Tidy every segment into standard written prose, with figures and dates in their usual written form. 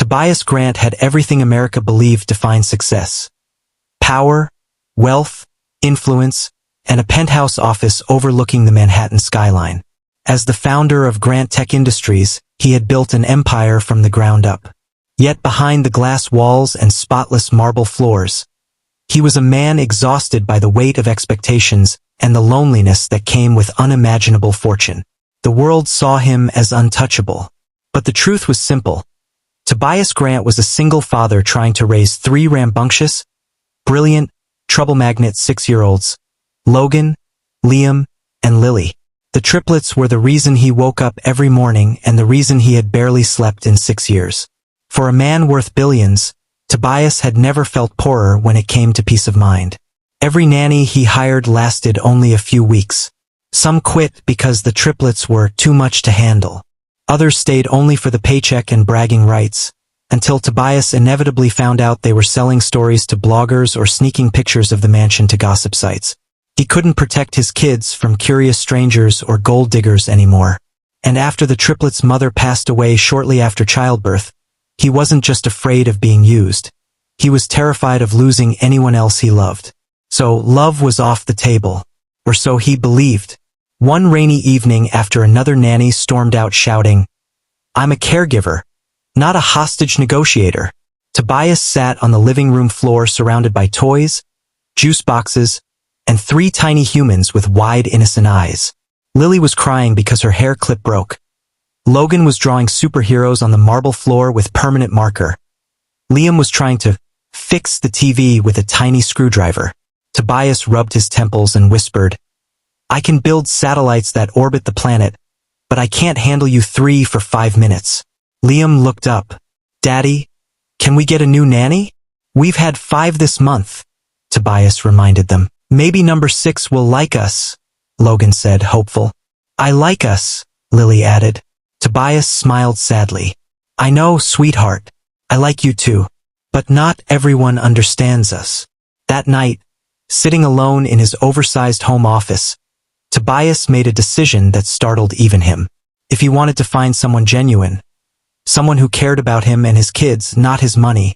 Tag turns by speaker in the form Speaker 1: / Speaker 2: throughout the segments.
Speaker 1: Tobias Grant had everything America believed defined success: power, wealth, influence, and a penthouse office overlooking the Manhattan skyline. As the founder of Grant Tech Industries, he had built an empire from the ground up. Yet behind the glass walls and spotless marble floors, he was a man exhausted by the weight of expectations and the loneliness that came with unimaginable fortune. The world saw him as untouchable. But the truth was simple. Tobias Grant was a single father trying to raise 3 rambunctious, brilliant, trouble magnet 6-year-olds, Logan, Liam, and Lily. The triplets were the reason he woke up every morning and the reason he had barely slept in 6 years. For a man worth billions, Tobias had never felt poorer when it came to peace of mind. Every nanny he hired lasted only a few weeks. Some quit because the triplets were too much to handle. Others stayed only for the paycheck and bragging rights, until Tobias inevitably found out they were selling stories to bloggers or sneaking pictures of the mansion to gossip sites. He couldn't protect his kids from curious strangers or gold diggers anymore. And after the triplets' mother passed away shortly after childbirth, he wasn't just afraid of being used. He was terrified of losing anyone else he loved. So love was off the table. Or so he believed. One rainy evening after another nanny stormed out shouting, "I'm a caregiver, not a hostage negotiator." Tobias sat on the living room floor surrounded by toys, juice boxes, and 3 tiny humans with wide, innocent eyes. Lily was crying because her hair clip broke. Logan was drawing superheroes on the marble floor with permanent marker. Liam was trying to fix the TV with a tiny screwdriver. Tobias rubbed his temples and whispered, "I can build satellites that orbit the planet, but I can't handle you 3 for 5 minutes." Liam looked up. "Daddy, can we get a new nanny?" "We've had 5 this month," Tobias reminded them. "Maybe number 6 will like us," Logan said, hopeful. "I like us," Lily added. Tobias smiled sadly. "I know, sweetheart. I like you too. But not everyone understands us." That night, sitting alone in his oversized home office, Tobias made a decision that startled even him. If he wanted to find someone genuine, someone who cared about him and his kids, not his money,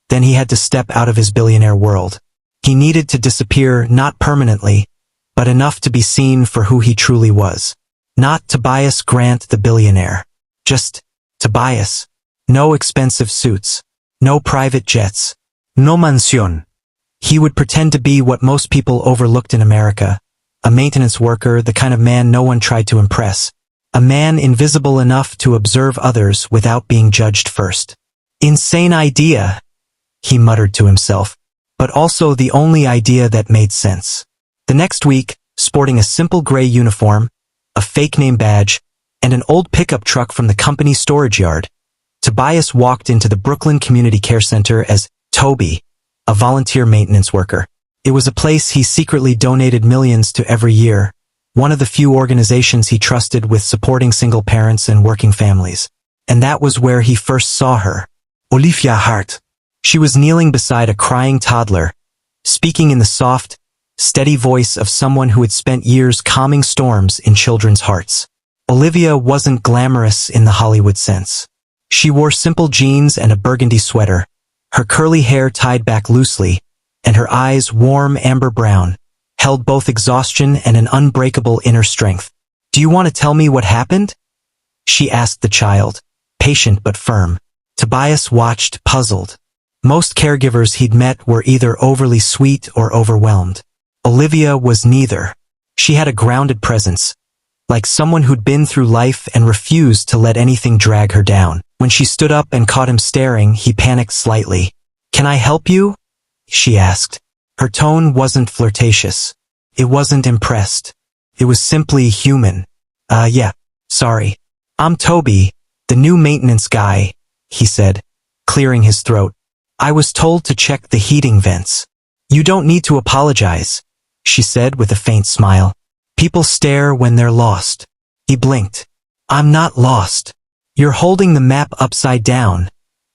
Speaker 1: then he had to step out of his billionaire world. He needed to disappear, not permanently, but enough to be seen for who he truly was. Not Tobias Grant the billionaire. Just Tobias. No expensive suits. No private jets. No mansión. He would pretend to be what most people overlooked in America. A maintenance worker, the kind of man no one tried to impress. A man invisible enough to observe others without being judged first. Insane idea, he muttered to himself, but also the only idea that made sense. The next week, sporting a simple gray uniform, a fake name badge, and an old pickup truck from the company storage yard, Tobias walked into the Brooklyn Community Care Center as Toby, a volunteer maintenance worker. It was a place he secretly donated millions to every year, one of the few organizations he trusted with supporting single parents and working families. And that was where he first saw her. Olivia Hart. She was kneeling beside a crying toddler, speaking in the soft, steady voice of someone who had spent years calming storms in children's hearts. Olivia wasn't glamorous in the Hollywood sense. She wore simple jeans and a burgundy sweater, her curly hair tied back loosely, and her eyes, warm amber brown, held both exhaustion and an unbreakable inner strength. "Do you want to tell me what happened?" she asked the child, patient but firm. Tobias watched, puzzled. Most caregivers he'd met were either overly sweet or overwhelmed. Olivia was neither. She had a grounded presence, like someone who'd been through life and refused to let anything drag her down. When she stood up and caught him staring, he panicked slightly. "Can I help you?" she asked. Her tone wasn't flirtatious. It wasn't impressed. It was simply human. Yeah, sorry. "I'm Toby, the new maintenance guy," he said, clearing his throat. "I was told to check the heating vents." "You don't need to apologize," she said with a faint smile. "People stare when they're lost." He blinked. "I'm not lost. You're holding the map upside down,"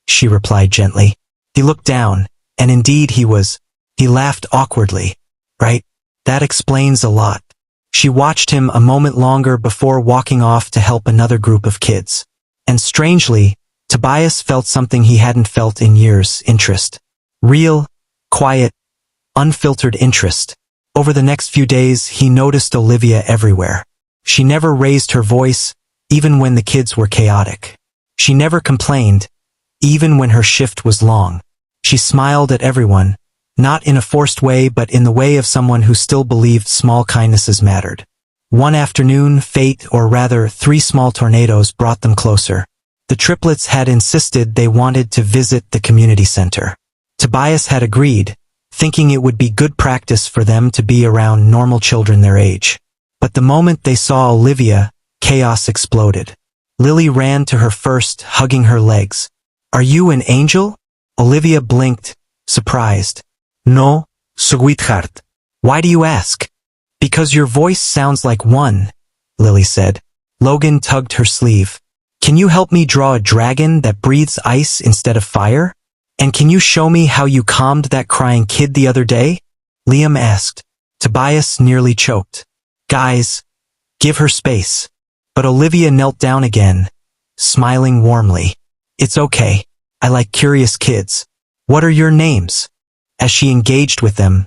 Speaker 1: she replied gently. He looked down, and indeed he was. He laughed awkwardly. "Right? That explains a lot." She watched him a moment longer before walking off to help another group of kids. And strangely, Tobias felt something he hadn't felt in years: interest. Real, quiet, unfiltered interest. Over the next few days, he noticed Olivia everywhere. She never raised her voice, even when the kids were chaotic. She never complained, even when her shift was long. She smiled at everyone, not in a forced way but in the way of someone who still believed small kindnesses mattered. One afternoon, fate, or rather 3 small tornadoes, brought them closer. The triplets had insisted they wanted to visit the community center. Tobias had agreed, thinking it would be good practice for them to be around normal children their age. But the moment they saw Olivia, chaos exploded. Lily ran to her first, hugging her legs. "Are you an angel?" Olivia blinked, surprised. "No, sweetheart." "Why do you ask?" "Because your voice sounds like one," Lily said. Logan tugged her sleeve. "Can you help me draw a dragon that breathes ice instead of fire? And can you show me how you calmed that crying kid the other day?" Liam asked. Tobias nearly choked. "Guys, give her space." But Olivia knelt down again, smiling warmly. "It's okay. I like curious kids. What are your names?" As she engaged with them,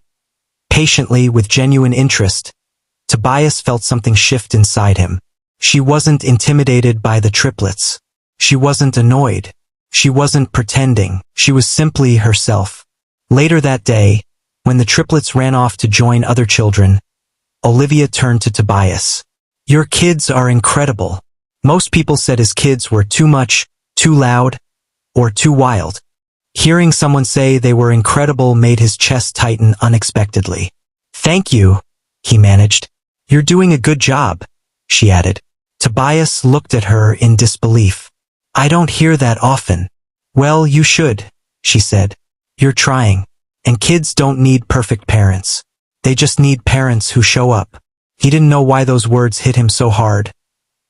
Speaker 1: patiently, with genuine interest, Tobias felt something shift inside him. She wasn't intimidated by the triplets. She wasn't annoyed. She wasn't pretending. She was simply herself. Later that day, when the triplets ran off to join other children, Olivia turned to Tobias. "Your kids are incredible." Most people said his kids were too much, too loud, or too wild. Hearing someone say they were incredible made his chest tighten unexpectedly. "Thank you," he managed. "You're doing a good job," she added. Tobias looked at her in disbelief. "I don't hear that often." "Well, you should," she said. "You're trying. And kids don't need perfect parents. They just need parents who show up." He didn't know why those words hit him so hard,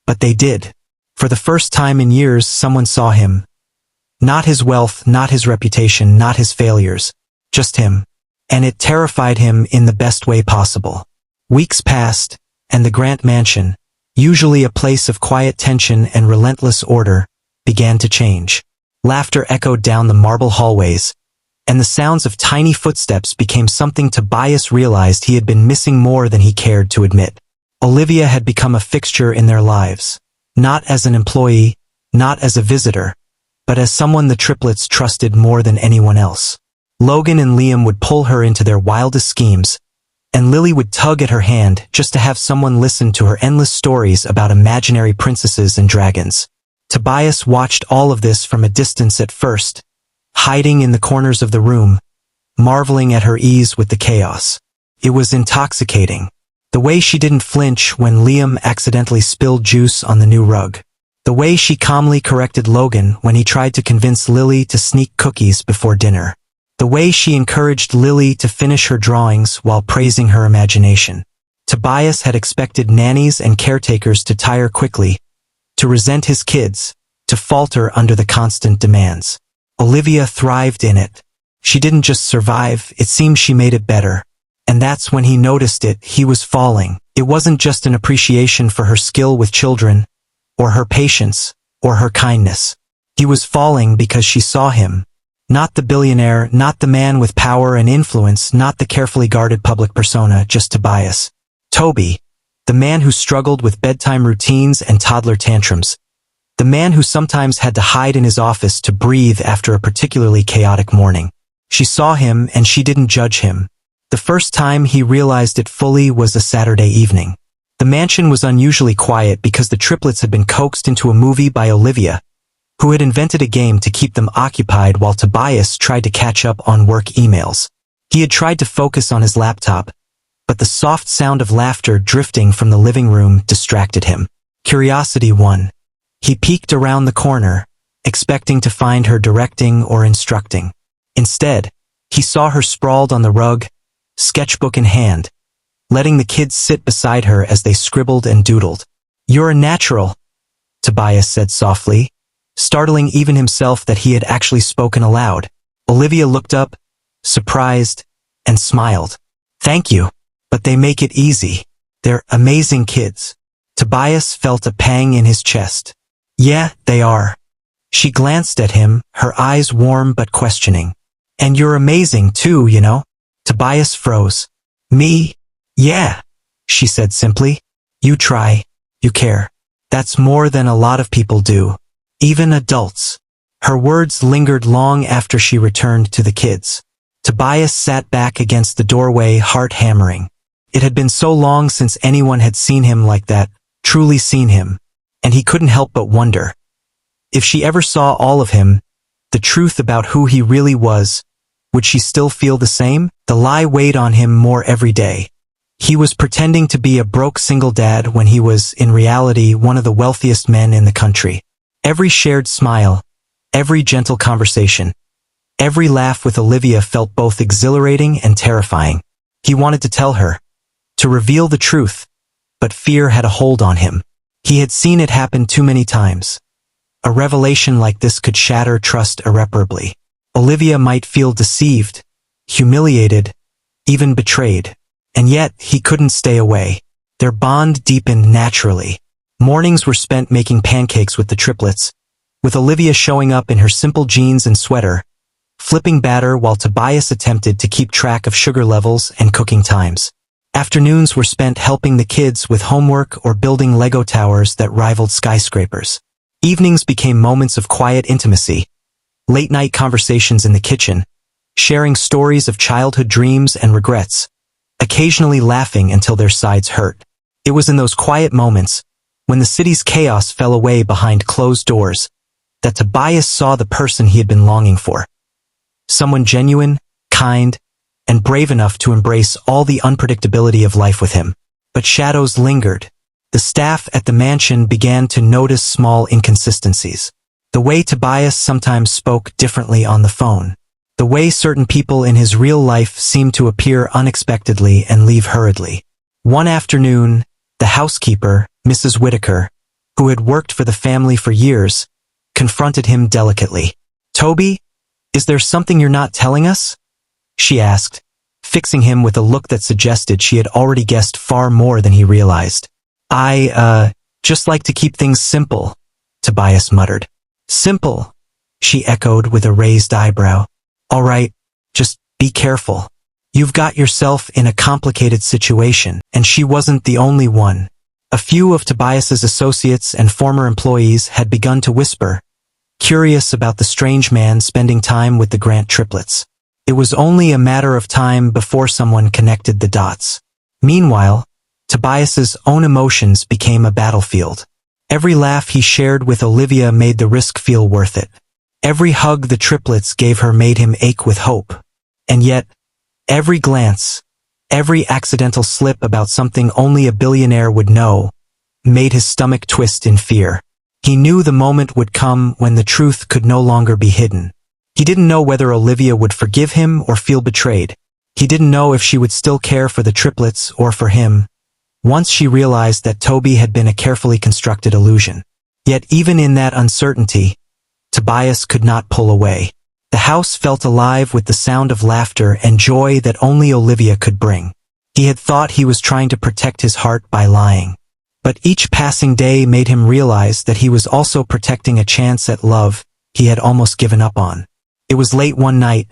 Speaker 1: but they did. For the first time in years, someone saw him. Not his wealth, not his reputation, not his failures, just him. And it terrified him in the best way possible. Weeks passed, and the Grant mansion, usually a place of quiet tension and relentless order, began to change. Laughter echoed down the marble hallways, and the sounds of tiny footsteps became something Tobias realized he had been missing more than he cared to admit. Olivia had become a fixture in their lives, not as an employee, not as a visitor, but as someone the triplets trusted more than anyone else. Logan and Liam would pull her into their wildest schemes, and Lily would tug at her hand just to have someone listen to her endless stories about imaginary princesses and dragons. Tobias watched all of this from a distance at first, hiding in the corners of the room, marveling at her ease with the chaos. It was intoxicating. The way she didn't flinch when Liam accidentally spilled juice on the new rug. The way she calmly corrected Logan when he tried to convince Lily to sneak cookies before dinner. The way she encouraged Lily to finish her drawings while praising her imagination. Tobias had expected nannies and caretakers to tire quickly, to resent his kids, to falter under the constant demands. Olivia thrived in it. She didn't just survive, it seemed she made it better. And that's when he noticed it. He was falling. It wasn't just an appreciation for her skill with children, or her patience, or her kindness. He was falling because she saw him. Not the billionaire, not the man with power and influence, not the carefully guarded public persona, just Tobias. Toby, the man who struggled with bedtime routines and toddler tantrums. The man who sometimes had to hide in his office to breathe after a particularly chaotic morning. She saw him and she didn't judge him. The first time he realized it fully was a Saturday evening. The mansion was unusually quiet because the triplets had been coaxed into a movie by Olivia, who had invented a game to keep them occupied while Tobias tried to catch up on work emails. He had tried to focus on his laptop, but the soft sound of laughter drifting from the living room distracted him. Curiosity won. He peeked around the corner, expecting to find her directing or instructing. Instead, he saw her sprawled on the rug, sketchbook in hand, letting the kids sit beside her as they scribbled and doodled. "You're a natural," Tobias said softly, startling even himself that he had actually spoken aloud. Olivia looked up, surprised, and smiled. "Thank you, but they make it easy. They're amazing kids." Tobias felt a pang in his chest. "Yeah, they are," She glanced at him, her eyes warm but questioning. And you're amazing too, you know? Tobias froze. Me? Yeah, she said simply. You try. You care. That's more than a lot of people do. Even adults. Her words lingered long after she returned to the kids. Tobias sat back against the doorway, heart hammering. It had been so long since anyone had seen him like that, truly seen him, and he couldn't help but wonder. If she ever saw all of him, the truth about who he really was, would she still feel the same? The lie weighed on him more every day. He was pretending to be a broke single dad when he was, in reality, one of the wealthiest men in the country. Every shared smile, every gentle conversation, every laugh with Olivia felt both exhilarating and terrifying. He wanted to tell her, to reveal the truth, but fear had a hold on him. He had seen it happen too many times. A revelation like this could shatter trust irreparably. Olivia might feel deceived, humiliated, even betrayed. And yet, he couldn't stay away. Their bond deepened naturally. Mornings were spent making pancakes with the triplets, with Olivia showing up in her simple jeans and sweater, flipping batter while Tobias attempted to keep track of sugar levels and cooking times. Afternoons were spent helping the kids with homework or building Lego towers that rivaled skyscrapers. Evenings became moments of quiet intimacy, late-night conversations in the kitchen, sharing stories of childhood dreams and regrets, occasionally laughing until their sides hurt. It was in those quiet moments, when the city's chaos fell away behind closed doors, that Tobias saw the person he had been longing for. Someone genuine, kind, and brave enough to embrace all the unpredictability of life with him. But shadows lingered. The staff at the mansion began to notice small inconsistencies. The way Tobias sometimes spoke differently on the phone. The way certain people in his real life seemed to appear unexpectedly and leave hurriedly. One afternoon, the housekeeper, Mrs. Whitaker, who had worked for the family for years, confronted him delicately. "Toby, is there something you're not telling us?" she asked, fixing him with a look that suggested she had already guessed far more than he realized. I just like to keep things simple," Tobias muttered. "Simple," she echoed with a raised eyebrow. "All right, just be careful. You've got yourself in a complicated situation," and she wasn't the only one. A few of Tobias's associates and former employees had begun to whisper, curious about the strange man spending time with the Grant triplets. It was only a matter of time before someone connected the dots. Meanwhile, Tobias's own emotions became a battlefield. Every laugh he shared with Olivia made the risk feel worth it. Every hug the triplets gave her made him ache with hope. And yet, every glance, every accidental slip about something only a billionaire would know, made his stomach twist in fear. He knew the moment would come when the truth could no longer be hidden. He didn't know whether Olivia would forgive him or feel betrayed. He didn't know if she would still care for the triplets or for him. Once she realized that Toby had been a carefully constructed illusion. Yet even in that uncertainty, Tobias could not pull away. The house felt alive with the sound of laughter and joy that only Olivia could bring. He had thought he was trying to protect his heart by lying. But each passing day made him realize that he was also protecting a chance at love he had almost given up on. It was late one night,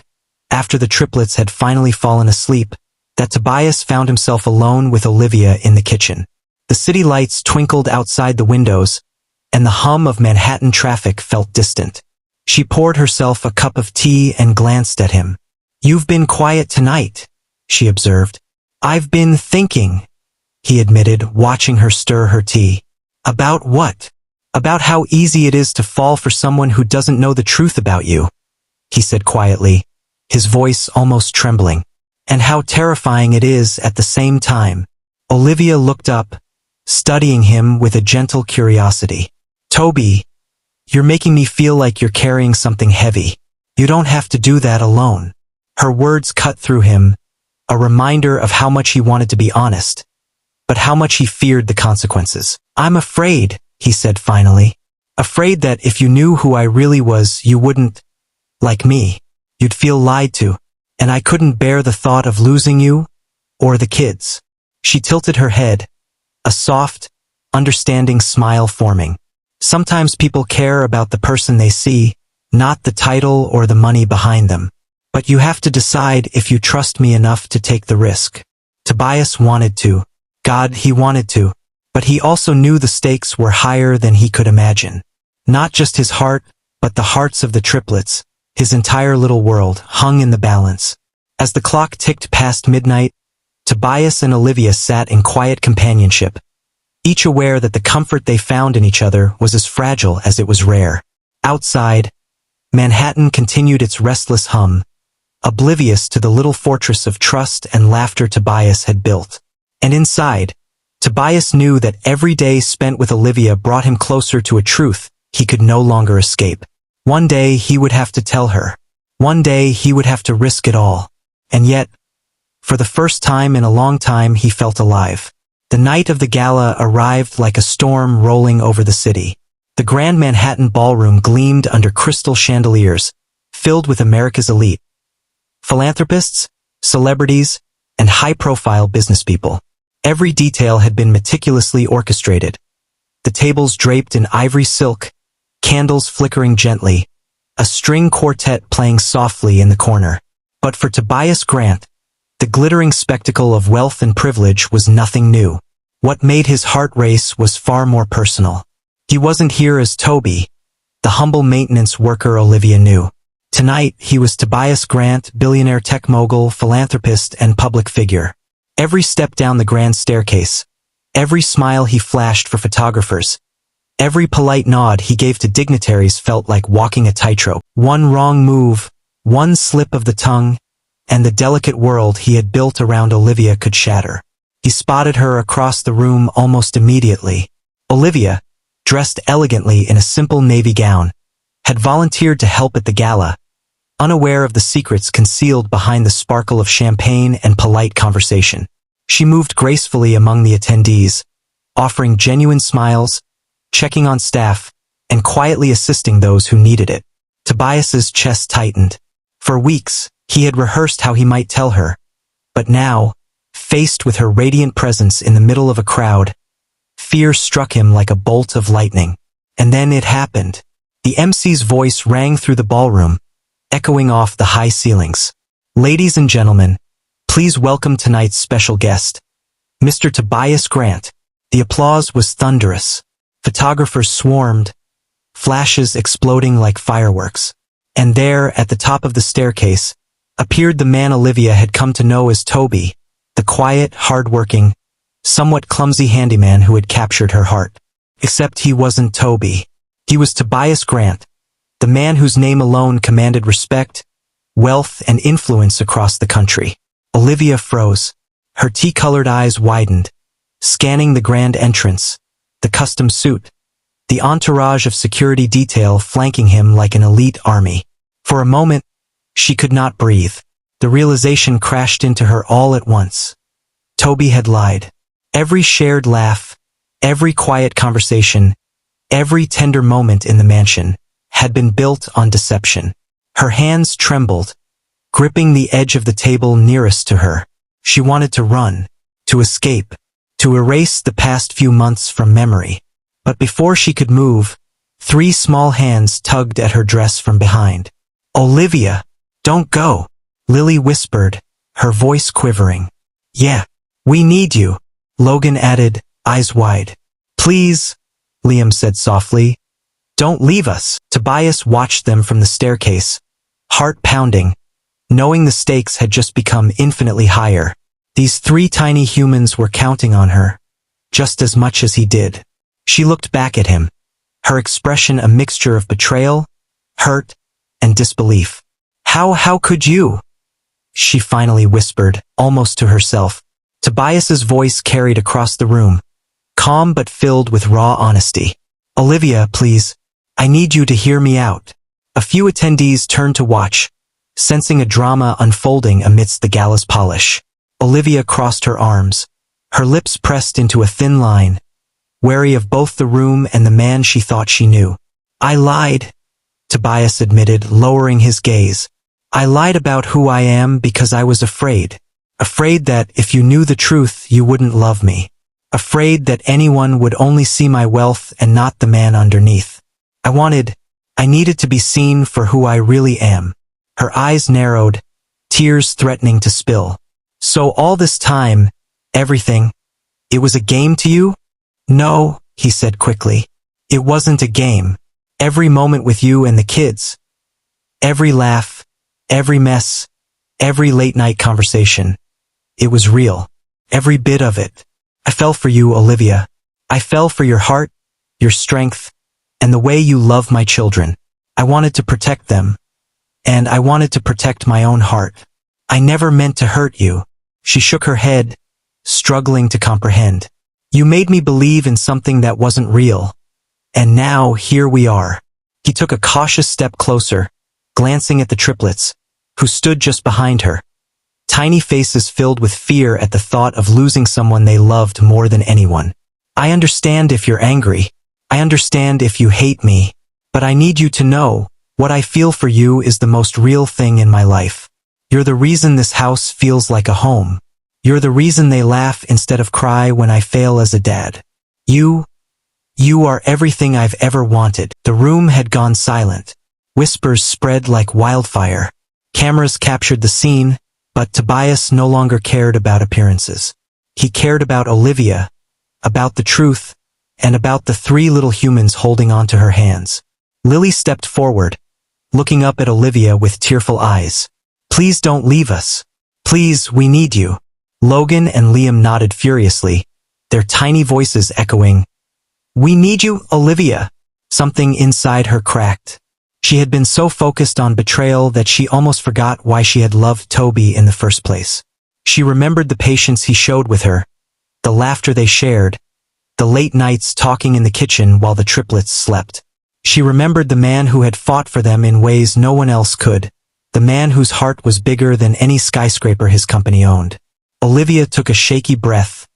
Speaker 1: after the triplets had finally fallen asleep, that Tobias found himself alone with Olivia in the kitchen. The city lights twinkled outside the windows, and the hum of Manhattan traffic felt distant. She poured herself a cup of tea and glanced at him. "You've been quiet tonight," she observed. "I've been thinking," he admitted, watching her stir her tea. "About what?" "About how easy it is to fall for someone who doesn't know the truth about you," he said quietly, his voice almost trembling. "And how terrifying it is at the same time." Olivia looked up, studying him with a gentle curiosity. "Toby, you're making me feel like you're carrying something heavy. You don't have to do that alone." Her words cut through him, a reminder of how much he wanted to be honest, but how much he feared the consequences. "I'm afraid," he said finally. "Afraid that if you knew who I really was, you wouldn't, like me, you'd feel lied to. And I couldn't bear the thought of losing you, or the kids." She tilted her head, a soft, understanding smile forming. Sometimes people care about the person they see, not the title or the money behind them. But you have to decide if you trust me enough to take the risk. Tobias wanted to. God, he wanted to. But he also knew the stakes were higher than he could imagine. Not just his heart, but the hearts of the triplets, his entire little world, hung in the balance. As the clock ticked past midnight, Tobias and Olivia sat in quiet companionship, each aware that the comfort they found in each other was as fragile as it was rare. Outside, Manhattan continued its restless hum, oblivious to the little fortress of trust and laughter Tobias had built. And inside, Tobias knew that every day spent with Olivia brought him closer to a truth he could no longer escape. One day he would have to tell her. One day he would have to risk it all. And yet, for the first time in a long time, he felt alive. The night of the gala arrived like a storm rolling over the city. The Grand Manhattan Ballroom gleamed under crystal chandeliers, filled with America's elite. Philanthropists, celebrities, and high-profile businesspeople. Every detail had been meticulously orchestrated. The tables draped in ivory silk, candles flickering gently, a string quartet playing softly in the corner. But for Tobias Grant, the glittering spectacle of wealth and privilege was nothing new. What made his heart race was far more personal. He wasn't here as Toby, the humble maintenance worker Olivia knew. Tonight, he was Tobias Grant, billionaire tech mogul, philanthropist, and public figure. Every step down the grand staircase, every smile he flashed for photographers, every polite nod he gave to dignitaries felt like walking a tightrope. One wrong move, one slip of the tongue, and the delicate world he had built around Olivia could shatter. He spotted her across the room almost immediately. Olivia, dressed elegantly in a simple navy gown, had volunteered to help at the gala, unaware of the secrets concealed behind the sparkle of champagne and polite conversation. She moved gracefully among the attendees, offering genuine smiles, checking on staff, and quietly assisting those who needed it. Tobias's chest tightened. For weeks, he had rehearsed how he might tell her, but now, faced with her radiant presence in the middle of a crowd, fear struck him like a bolt of lightning. And then it happened. The MC's voice rang through the ballroom, echoing off the high ceilings. Ladies and gentlemen, please welcome tonight's special guest, Mr. Tobias Grant. The applause was thunderous. Photographers swarmed, flashes exploding like fireworks. And there, at the top of the staircase, appeared the man Olivia had come to know as Toby, the quiet, hard-working, somewhat clumsy handyman who had captured her heart. Except he wasn't Toby. He was Tobias Grant, the man whose name alone commanded respect, wealth, and influence across the country. Olivia froze. Her tea-colored eyes widened, scanning the grand entrance, the custom suit, the entourage of security detail flanking him like an elite army. For a moment, she could not breathe. The realization crashed into her all at once. Toby had lied. Every shared laugh, every quiet conversation, every tender moment in the mansion had been built on deception. Her hands trembled, gripping the edge of the table nearest to her. She wanted to run, to escape, to erase the past few months from memory. But before she could move, 3 small hands tugged at her dress from behind. "Olivia, don't go," Lily whispered, her voice quivering. "Yeah, we need you," Logan added, eyes wide. "Please," Liam said softly, "don't leave us." Tobias watched them from the staircase, heart pounding, knowing the stakes had just become infinitely higher. These 3 tiny humans were counting on her, just as much as he did. She looked back at him, her expression a mixture of betrayal, hurt, and disbelief. How could you?" she finally whispered, almost to herself. Tobias's voice carried across the room, calm but filled with raw honesty. "Olivia, please, I need you to hear me out." A few attendees turned to watch, sensing a drama unfolding amidst the gala's polish. Olivia crossed her arms, her lips pressed into a thin line, wary of both the room and the man she thought she knew. "I lied," Tobias admitted, lowering his gaze. "I lied about who I am because I was afraid. Afraid that if you knew the truth, you wouldn't love me. afraid that anyone would only see my wealth and not the man underneath. I needed to be seen for who I really am. Her eyes narrowed, tears threatening to spill. So all this time, everything, it was a game to you? No, he said quickly. It wasn't a game. Every moment with you and the kids. Every laugh, every mess, every late-night conversation. It was real. Every bit of it. I fell for you, Olivia. I fell for your heart, your strength, and the way you love my children. I wanted to protect them. And I wanted to protect my own heart. I never meant to hurt you. She shook her head, struggling to comprehend. You made me believe in something that wasn't real. And now, here we are. He took a cautious step closer, glancing at the triplets, who stood just behind her. Tiny faces filled with fear at the thought of losing someone they loved more than anyone. I understand if you're angry. I understand if you hate me. But I need you to know, what I feel for you is the most real thing in my life. You're the reason this house feels like a home. You're the reason they laugh instead of cry when I fail as a dad. You are everything I've ever wanted. The room had gone silent. Whispers spread like wildfire. Cameras captured the scene, but Tobias no longer cared about appearances. He cared about Olivia, about the truth, and about the three little humans holding onto her hands. Lily stepped forward, looking up at Olivia with tearful eyes. Please don't leave us. Please, we need you. Logan and Liam nodded furiously, their tiny voices echoing. We need you, Olivia. Something inside her cracked. She had been so focused on betrayal that she almost forgot why she had loved Toby in the first place. She remembered the patience he showed with her, the laughter they shared, the late nights talking in the kitchen while the triplets slept. She remembered the man who had fought for them in ways no one else could, the man whose heart was bigger than any skyscraper his company owned. Olivia took a shaky breath,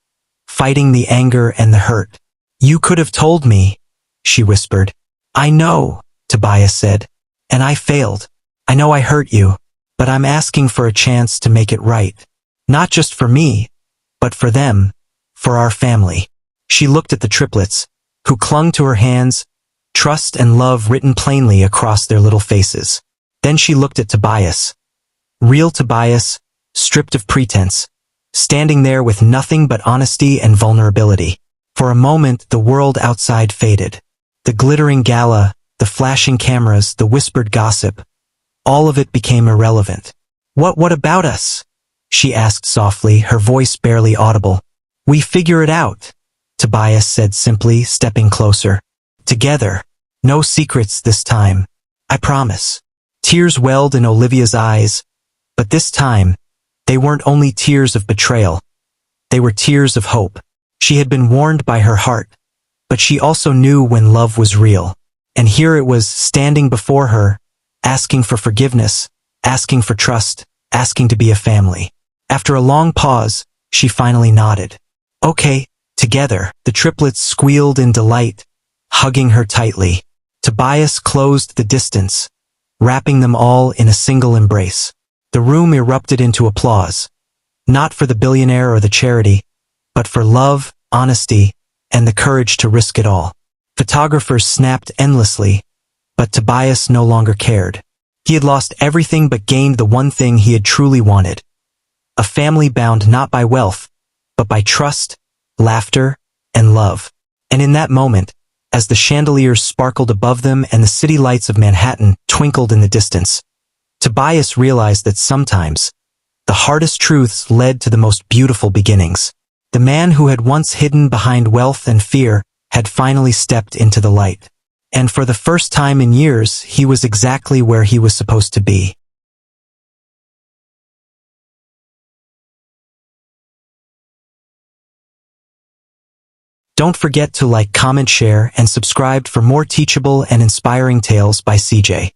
Speaker 1: fighting the anger and the hurt. You could have told me, she whispered. I know, Tobias said, and I failed. I know I hurt you, but I'm asking for a chance to make it right. Not just for me, but for them, for our family. She looked at the triplets, who clung to her hands, trust and love written plainly across their little faces. Then she looked at Tobias. Real Tobias, stripped of pretense, standing there with nothing but honesty and vulnerability. For a moment, the world outside faded. The glittering gala, the flashing cameras, the whispered gossip, all of it became irrelevant. What about us? She asked softly, her voice barely audible. We figure it out, Tobias said simply, stepping closer. Together. No secrets this time. I promise. Tears welled in Olivia's eyes, but this time, they weren't only tears of betrayal. They were tears of hope. She had been warned by her heart, but she also knew when love was real. And here it was, standing before her, asking for forgiveness, asking for trust, asking to be a family. After a long pause, she finally nodded. Okay, together. The triplets squealed in delight, hugging her tightly. Tobias closed the distance, wrapping them all in a single embrace. The room erupted into applause, not for the billionaire or the charity, but for love, honesty, and the courage to risk it all. Photographers snapped endlessly, but Tobias no longer cared. He had lost everything but gained the one thing he had truly wanted. A family bound not by wealth, but by trust, laughter, and love. And in that moment, as the chandeliers sparkled above them and the city lights of Manhattan twinkled in the distance, Tobias realized that sometimes, the hardest truths led to the most beautiful beginnings. The man who had once hidden behind wealth and fear had finally stepped into the light. And for the first time in years, he was exactly where he was supposed to be. Don't forget to like, comment, share, and subscribe for more teachable and inspiring tales by CJ.